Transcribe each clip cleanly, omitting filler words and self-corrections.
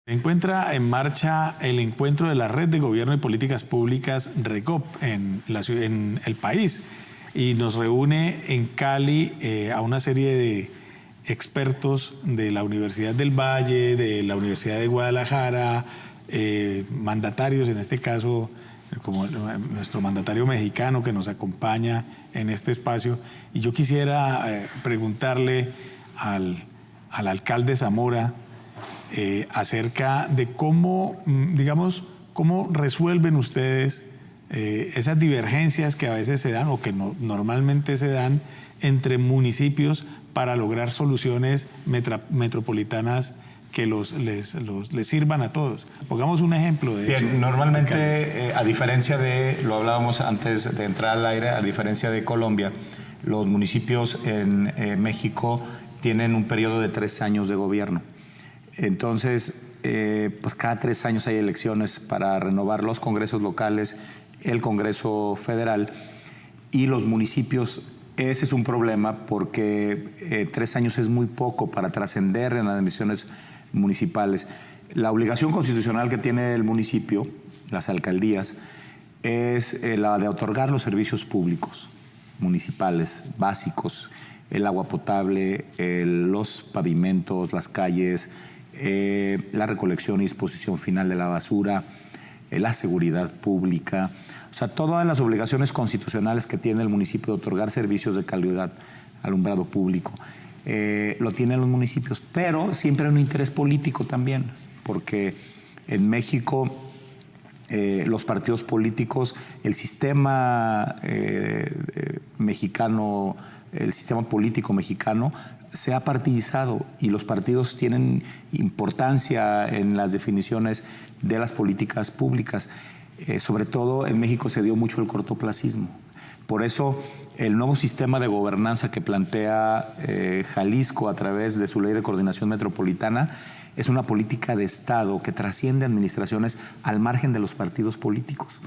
Encuentra en marcha el encuentro de la Red de Gobierno y Políticas Públicas, REGOP, en el país, y nos reúne en Cali a una serie de expertos de la Universidad del Valle, de la Universidad de Guadalajara, mandatarios, en este caso, como nuestro mandatario mexicano que nos acompaña en este espacio. Y yo quisiera preguntarle al alcalde Zamora acerca de cómo, digamos, cómo resuelven ustedes esas divergencias que a veces se dan o que normalmente se dan entre municipios para lograr soluciones metropolitanas que les sirvan a todos. Pongamos un ejemplo de eso. Bien, normalmente, a diferencia de, lo hablábamos antes de entrar al aire, a diferencia de Colombia, los municipios en México tienen un periodo de 3 años de gobierno. Entonces, pues cada 3 años hay elecciones para renovar los congresos locales, el Congreso Federal y los municipios. Ese es un problema porque 3 años es muy poco para trascender en las elecciones municipales. La obligación constitucional que tiene el municipio, las alcaldías, es la de otorgar los servicios públicos municipales básicos, el agua potable, los pavimentos, las calles, la recolección y disposición final de la basura, la seguridad pública, o sea, todas las obligaciones constitucionales que tiene el municipio de otorgar servicios de calidad, alumbrado público, lo tienen los municipios, pero siempre hay un interés político también, porque en México los partidos políticos, el sistema mexicano, el sistema político mexicano se ha partidizado y los partidos tienen importancia en las definiciones de las políticas públicas. Sobre todo en México se dio mucho el cortoplacismo. Por eso el nuevo sistema de gobernanza que plantea Jalisco a través de su ley de coordinación metropolitana es una política de Estado que trasciende administraciones al margen de los partidos políticos.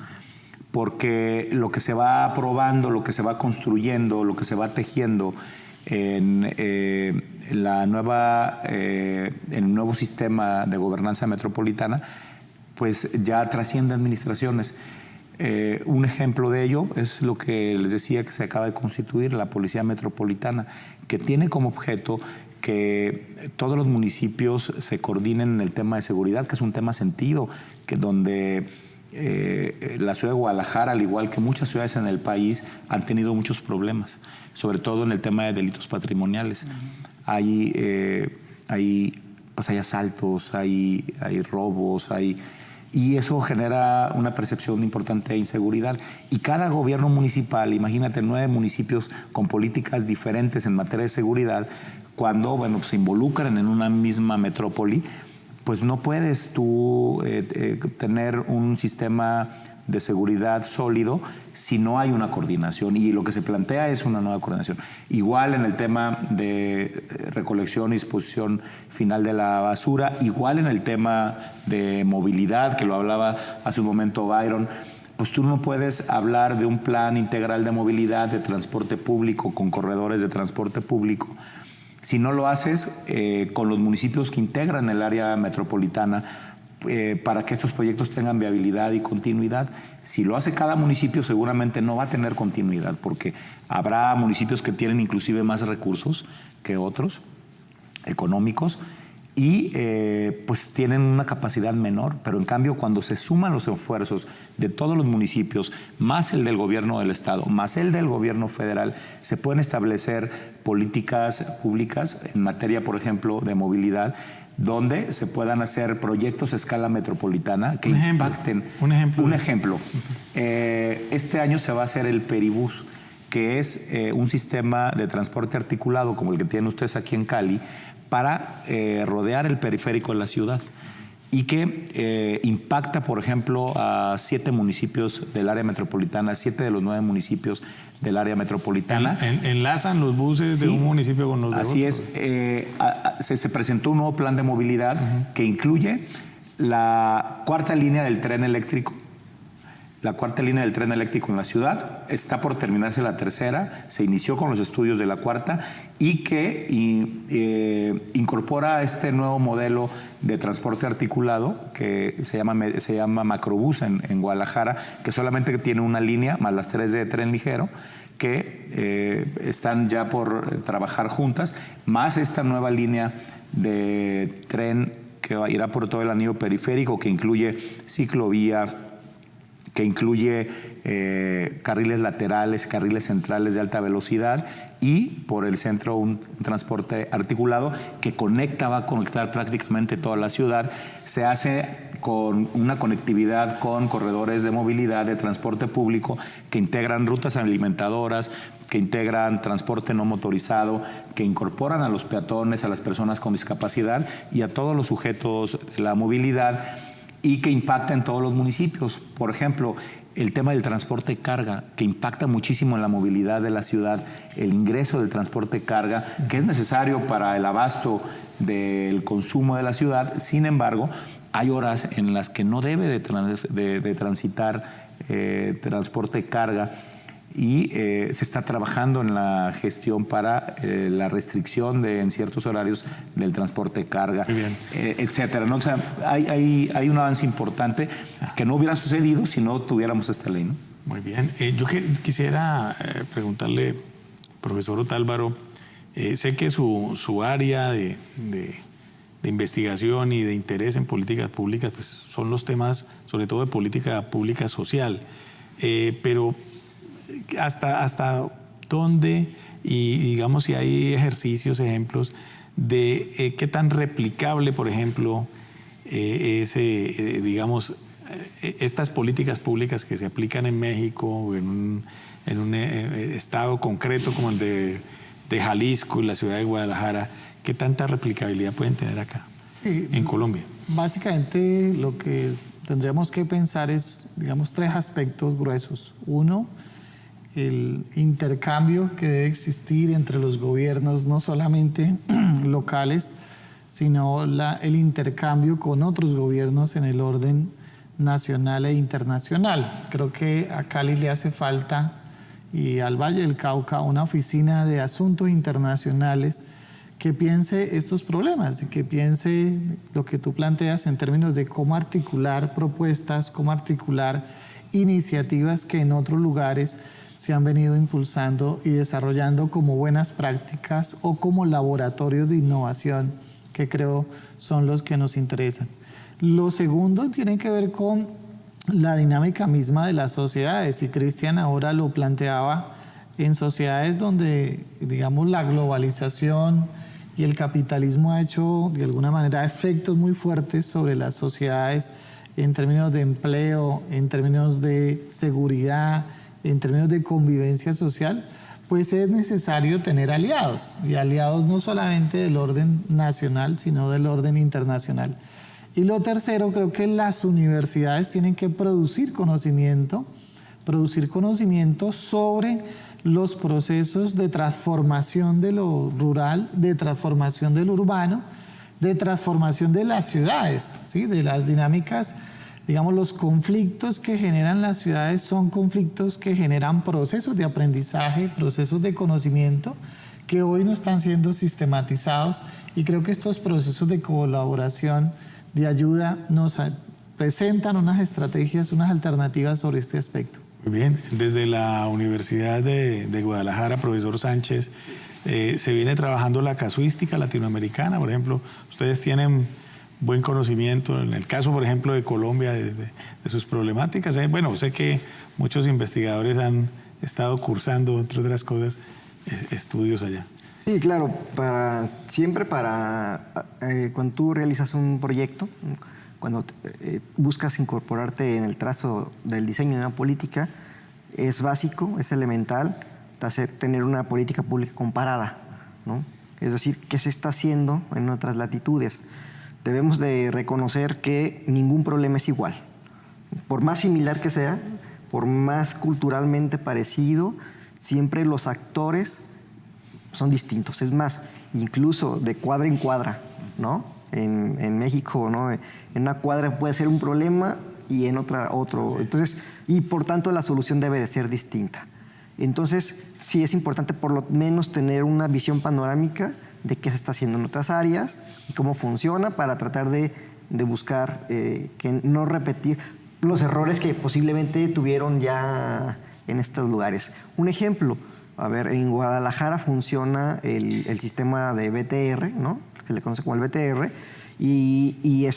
Porque lo que se va aprobando, lo que se va construyendo, lo que se va tejiendo en el nuevo sistema de gobernanza metropolitana, pues ya trasciende administraciones. Un ejemplo de ello es lo que les decía que se acaba de constituir, la Policía Metropolitana, que tiene como objeto que todos los municipios se coordinen en el tema de seguridad, que es un tema sentido, que donde la ciudad de Guadalajara, al igual que muchas ciudades en el país, han tenido muchos problemas, sobre todo en el tema de delitos patrimoniales. Hay asaltos, hay robos, y eso genera una percepción importante de inseguridad. Y cada gobierno municipal, imagínate 9 municipios con políticas diferentes en materia de seguridad, cuando se involucran en una misma metrópoli, pues no puedes tú tener un sistema de seguridad sólido si no hay una coordinación, y lo que se plantea es una nueva coordinación. Igual en el tema de recolección y disposición final de la basura, igual en el tema de movilidad, que lo hablaba hace un momento Byron, pues tú no puedes hablar de un plan integral de movilidad, de transporte público, con corredores de transporte público, si no lo haces con los municipios que integran el área metropolitana, para que estos proyectos tengan viabilidad y continuidad. Si lo hace cada municipio, seguramente no va a tener continuidad, porque habrá municipios que tienen inclusive más recursos que otros, económicos, y pues tienen una capacidad menor, pero en cambio cuando se suman los esfuerzos de todos los municipios, más el del gobierno del estado, más el del gobierno federal, se pueden establecer políticas públicas en materia, por ejemplo, de movilidad, donde se puedan hacer proyectos a escala metropolitana que impacten. Un ejemplo. Este año se va a hacer el Peribús, que es un sistema de transporte articulado como el que tienen ustedes aquí en Cali, para rodear el periférico de la ciudad, y que impacta, por ejemplo, a 7 municipios del área metropolitana, 7 de los 9 municipios del área metropolitana. ¿Enlazan los buses de un municipio con los de otro? Así es. Se presentó un nuevo plan de movilidad que incluye la 4ª línea del tren eléctrico, la cuarta línea del tren eléctrico en la ciudad, está por terminarse la tercera, se inició con los estudios de la cuarta y que incorpora este nuevo modelo de transporte articulado que se llama Macrobús en Guadalajara, que solamente tiene una línea, más las 3 de tren ligero, que están ya por trabajar juntas, más esta nueva línea de tren que irá por todo el anillo periférico, que incluye ciclovías, que incluye carriles laterales, carriles centrales de alta velocidad y por el centro un transporte articulado que va a conectar prácticamente toda la ciudad. Se hace con una conectividad con corredores de movilidad, de transporte público, que integran rutas alimentadoras, que integran transporte no motorizado, que incorporan a los peatones, a las personas con discapacidad y a todos los sujetos de la movilidad, y que impacta en todos los municipios. Por ejemplo, el tema del transporte carga, que impacta muchísimo en la movilidad de la ciudad, el ingreso del transporte carga, que es necesario para el abasto del consumo de la ciudad. Sin embargo, hay horas en las que no debe de transitar transporte carga, y se está trabajando en la gestión para la restricción en ciertos horarios del transporte carga, etcétera, ¿no? O sea, hay un avance importante que no hubiera sucedido si no tuviéramos esta ley, ¿no? Muy bien. Yo quisiera preguntarle, profesor Otálvaro, sé que su área de investigación y de interés en políticas públicas pues, son los temas, sobre todo de política pública social, pero hasta dónde, y digamos si hay ejercicios, ejemplos de qué tan replicable, por ejemplo, digamos, estas políticas públicas que se aplican en México o en un estado concreto como el de Jalisco y la ciudad de Guadalajara, qué tanta replicabilidad pueden tener acá en Colombia. Básicamente lo que tendríamos que pensar es, digamos, 3 aspectos gruesos. Uno, el intercambio que debe existir entre los gobiernos, no solamente locales, sino el intercambio con otros gobiernos en el orden nacional e internacional. Creo que a Cali le hace falta, y al Valle del Cauca, una oficina de asuntos internacionales que piense estos problemas y que piense lo que tú planteas en términos de cómo articular propuestas, cómo articular iniciativas que en otros lugares se han venido impulsando y desarrollando como buenas prácticas o como laboratorios de innovación, que creo son los que nos interesan. Lo segundo tiene que ver con la dinámica misma de las sociedades, y Cristian ahora lo planteaba, en sociedades donde, digamos, la globalización y el capitalismo ha hecho de alguna manera efectos muy fuertes sobre las sociedades en términos de empleo, en términos de seguridad, en términos de convivencia social, pues es necesario tener aliados, y aliados no solamente del orden nacional, sino del orden internacional. Y lo tercero, creo que las universidades tienen que producir conocimiento sobre los procesos de transformación de lo rural, de transformación de lo urbano, de transformación de las ciudades, ¿sí? De las dinámicas. Digamos, los conflictos que generan las ciudades son conflictos que generan procesos de aprendizaje, procesos de conocimiento que hoy no están siendo sistematizados, y creo que estos procesos de colaboración, de ayuda, nos presentan unas estrategias, unas alternativas sobre este aspecto. Muy bien. Desde la Universidad de Guadalajara, profesor Sánchez, se viene trabajando la casuística latinoamericana, por ejemplo. Ustedes tienen buen conocimiento, en el caso, por ejemplo, de Colombia, de sus problemáticas. Bueno, sé que muchos investigadores han estado cursando, entre otras cosas, estudios allá. Sí, claro, siempre cuando tú realizas un proyecto, cuando buscas incorporarte en el trazo del diseño de una política, es básico, es elemental tener una política pública comparada, ¿no? Es decir, ¿qué se está haciendo en otras latitudes? Debemos de reconocer que ningún problema es igual. Por más similar que sea, por más culturalmente parecido, siempre los actores son distintos. Es más, incluso de cuadra en cuadra, ¿no? En México, ¿no? En una cuadra puede ser un problema y en otro. Sí. Entonces, y por tanto la solución debe de ser distinta. Entonces, sí es importante por lo menos tener una visión panorámica de qué se está haciendo en otras áreas y cómo funciona para tratar de buscar que no repetir los errores que posiblemente tuvieron ya en estos lugares. Un ejemplo, a ver, en Guadalajara funciona el sistema de BTR, ¿no? Que le conoce como el BTR, y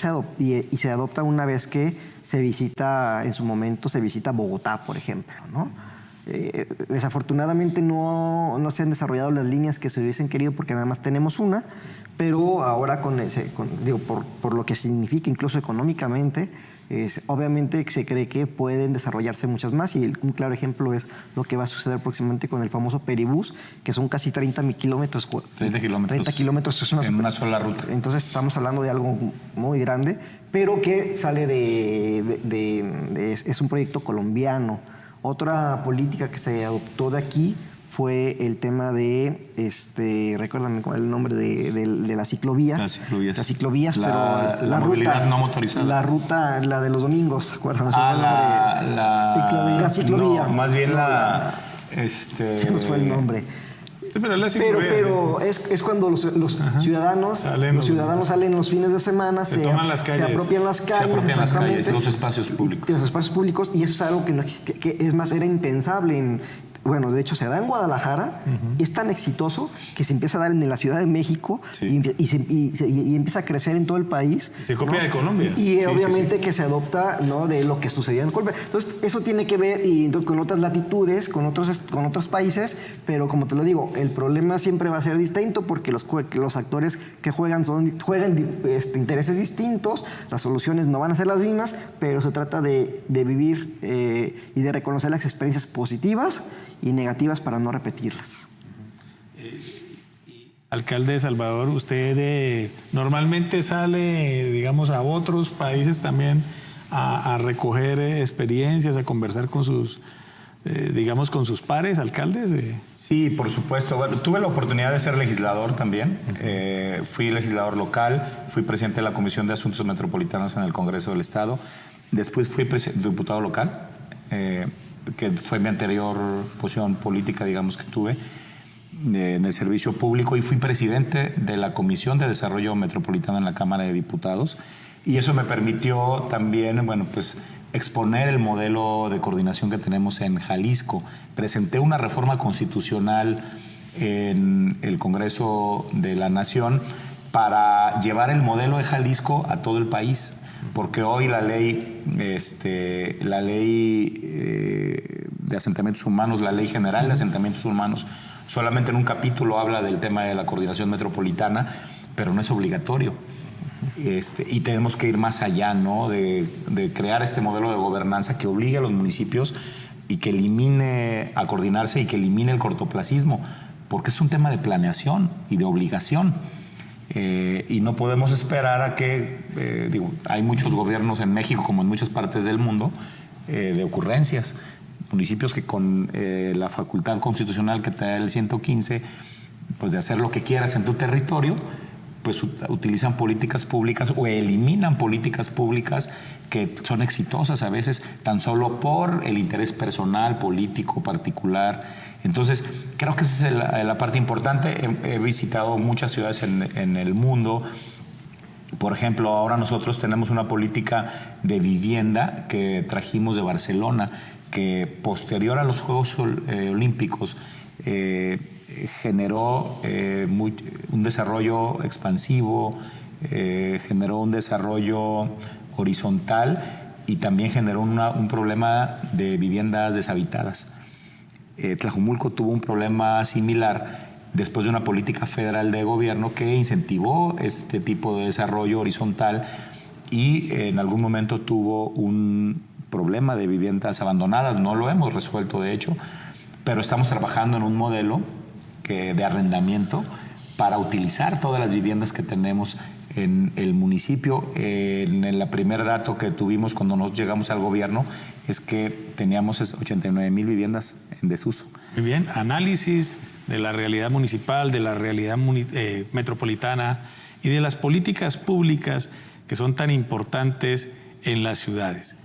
se adopta una vez que se visita, en su momento se visita Bogotá, por ejemplo, ¿no? Desafortunadamente no se han desarrollado las líneas que se hubiesen querido porque nada más tenemos una, pero ahora por lo que significa incluso económicamente, obviamente se cree que pueden desarrollarse muchas más, y un claro ejemplo es lo que va a suceder próximamente con el famoso Peribús, que son casi 30 kilómetros. 30 kilómetros es una sola ruta. Entonces estamos hablando de algo muy grande, pero que sale es un proyecto colombiano. Otra política que se adoptó de aquí fue el tema de, recuérdame el nombre de las ciclovías. Las ciclovías, pero la movilidad ruta, no motorizada. La ruta, la de los domingos, ¿se acuerdan? La ciclovía. No, más bien Se nos fue el nombre. Sí, pero es cuando los ciudadanos salen los fines de semana, se apropian las calles, los espacios públicos. Los espacios públicos, y eso es algo que no existía, que es más, era impensable bueno, de hecho se da en Guadalajara, es tan exitoso que se empieza a dar en la Ciudad de México, y empieza a crecer en todo el país. Se copia de Colombia. Y obviamente que se adopta, ¿no?, de lo que sucedía en Colombia. Entonces, eso tiene que ver con otras latitudes, con otros países, pero como te lo digo, el problema siempre va a ser distinto porque los actores que juegan intereses distintos, las soluciones no van a ser las mismas, pero se trata de vivir y de reconocer las experiencias positivas y negativas para no repetirlas. Alcalde de Salvador, usted normalmente sale, digamos, a otros países también a recoger experiencias, a conversar con sus, con sus pares, alcaldes. Sí, por supuesto. Bueno, tuve la oportunidad de ser legislador también. Fui legislador local, fui presidente de la Comisión de Asuntos Metropolitanos en el Congreso del Estado. Después fui diputado local, que fue mi anterior posición política, digamos, que tuve en el servicio público, y fui presidente de la Comisión de Desarrollo Metropolitano en la Cámara de Diputados, y eso me permitió también, exponer el modelo de coordinación que tenemos en Jalisco. Presenté una reforma constitucional en el Congreso de la Nación para llevar el modelo de Jalisco a todo el país, porque hoy la ley de asentamientos humanos, la Ley General de Asentamientos Humanos, solamente en un capítulo habla del tema de la coordinación metropolitana, pero no es obligatorio. Y tenemos que ir más allá, ¿no?, de crear este modelo de gobernanza que obligue a los municipios y que elimine a coordinarse y que elimine el cortoplacismo, porque es un tema de planeación y de obligación. Y no podemos esperar a que, hay muchos gobiernos en México, como en muchas partes del mundo, de ocurrencias. Municipios que con la facultad constitucional que te da el 115, pues de hacer lo que quieras en tu territorio, pues utilizan políticas públicas o eliminan políticas públicas que son exitosas a veces tan solo por el interés personal, político, particular. Entonces, creo que esa es la parte importante. He visitado muchas ciudades en el mundo. Por ejemplo, ahora nosotros tenemos una política de vivienda que trajimos de Barcelona, que posterior a los Juegos Olímpicos generó un desarrollo expansivo, generó un desarrollo horizontal y también generó un problema de viviendas deshabitadas. Tlajumulco tuvo un problema similar después de una política federal de gobierno que incentivó este tipo de desarrollo horizontal y en algún momento tuvo un problema de viviendas abandonadas. No lo hemos resuelto, de hecho, pero estamos trabajando en un modelo de arrendamiento para utilizar todas las viviendas que tenemos en el municipio. En el primer dato que tuvimos cuando nos llegamos al gobierno es que teníamos 89,000 viviendas en desuso. Muy bien, análisis de la realidad municipal, de la realidad metropolitana y de las políticas públicas que son tan importantes en las ciudades.